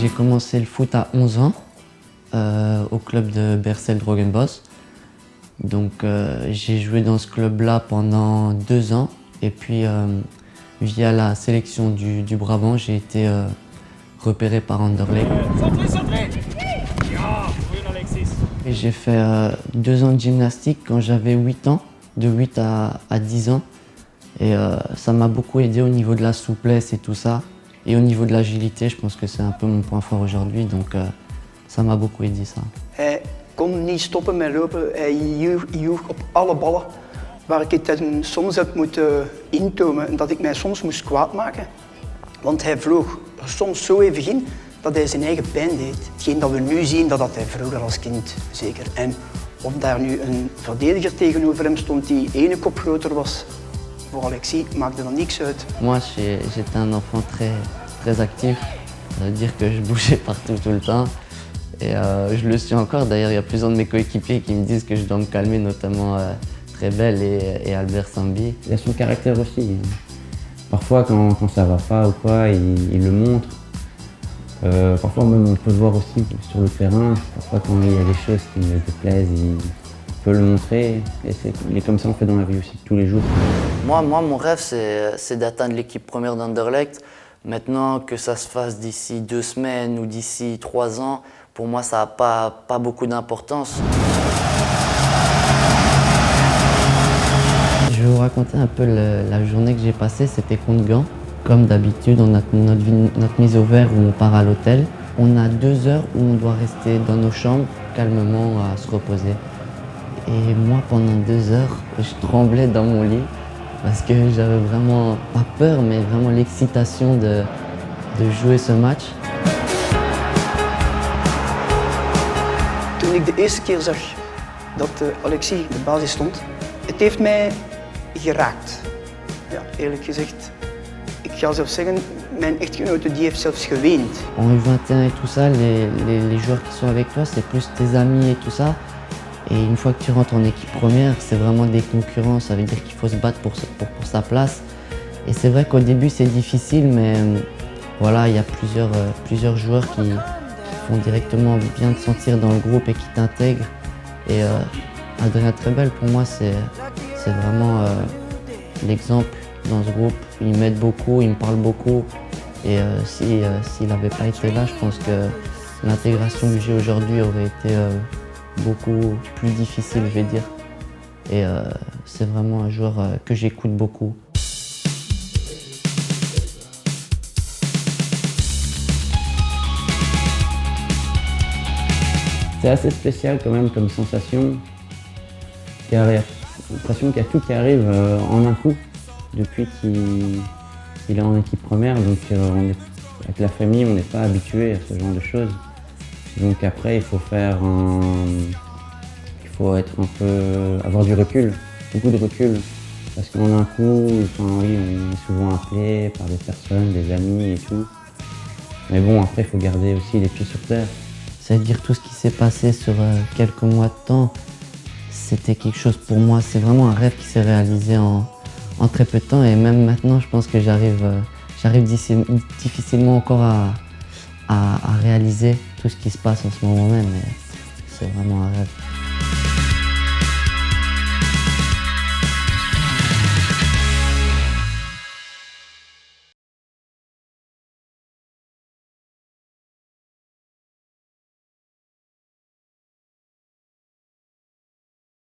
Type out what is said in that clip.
J'ai commencé le foot à 11 ans au club de Bercel Drogenbos. Donc j'ai joué dans ce club-là pendant 2 ans et puis via la sélection du Brabant, j'ai été repéré par Anderlecht. Et j'ai fait 2 ans de gymnastique quand j'avais 8 ans, de 8 à 10 ans. Et ça m'a beaucoup aidé au niveau de la souplesse et tout ça. Et au niveau de l'agilité, je pense que c'est un peu mon point fort aujourd'hui, donc ça m'a beaucoup aidé ça. Hij kon niet stoppen met lopen, hij joeg op alle ballen. Waar ik het soms heb moeten intomen en dat ik mij soms moest kwaad maken. Want hij vloog er soms zo even in dat hij zijn eigen pijn deed. Hetgeen dat we nu zien, dat had hij vroeger als kind zeker. En of daar nu een verdediger tegenover hem stond die 1 kop groter was, voor Alexis maakte dan niks uit. Moi, j'étais un enfant très actif. Ça veut dire que je bougeais partout tout le temps. Et je le suis encore. D'ailleurs, il y a plusieurs de mes coéquipiers qui me disent que je dois me calmer, notamment Trebel et Albert Sambi. Il a son caractère aussi. Parfois, quand ça va pas ou quoi, il le montre. Parfois, même, on peut le voir aussi sur le terrain. Parfois, quand il y a des choses qui me déplaisent, il peut le montrer. Et il est comme ça, on fait dans la vie aussi, tous les jours. Moi, mon rêve, c'est d'atteindre l'équipe première d'Anderlecht. Maintenant, que ça se fasse d'ici 2 semaines ou d'ici 3 ans, pour moi, ça n'a pas beaucoup d'importance. Je vais vous raconter un peu la journée que j'ai passée. C'était contre Gand. Comme d'habitude, on a notre mise au vert où on part à l'hôtel. On a 2 heures où on doit rester dans nos chambres, calmement, à se reposer. Et moi, pendant 2 heures, je tremblais dans mon lit parce que j'avais vraiment, pas peur, mais vraiment l'excitation de jouer ce match. Toen ik de eerste keer zag dat Alexis de basis stond, het heeft mij geraakt. Ja, eerlijk gezegd. Ik ga zelfs zeggen, mijn echtgenote die heeft zelfs geweend. En U21 et tout ça, les joueurs qui sont avec toi, c'est plus tes amis et tout ça. Et une fois que tu rentres en équipe première, c'est vraiment des concurrents, ça veut dire qu'il faut se battre pour sa place. Et c'est vrai qu'au début c'est difficile, mais voilà, il y a plusieurs joueurs qui font directement bien te sentir dans le groupe et qui t'intègrent. Et Adrien Trebel, pour moi, c'est vraiment l'exemple dans ce groupe. Il m'aide beaucoup, il me parle beaucoup. Et s'il n'avait pas été là, je pense que l'intégration que j'ai aujourd'hui aurait été beaucoup plus difficile, je vais dire. Et c'est vraiment un joueur que j'écoute beaucoup. C'est assez spécial quand même comme sensation. J'ai l'impression qu'il y a tout qui arrive en un coup depuis qu'il est en équipe première. Donc avec la famille, on n'est pas habitué à ce genre de choses. Donc après, il faut avoir du recul, beaucoup de recul. Parce qu'en un coup, enfin, oui, on est souvent appelé par des personnes, des amis et tout. Mais bon, après, il faut garder aussi les pieds sur terre. C'est-à-dire tout ce qui s'est passé sur quelques mois de temps, c'était quelque chose pour moi, c'est vraiment un rêve qui s'est réalisé en très peu de temps. Et même maintenant, je pense que j'arrive difficilement encore à réaliser tout ce qui se passe en ce moment même. Mais c'est vraiment un rêve.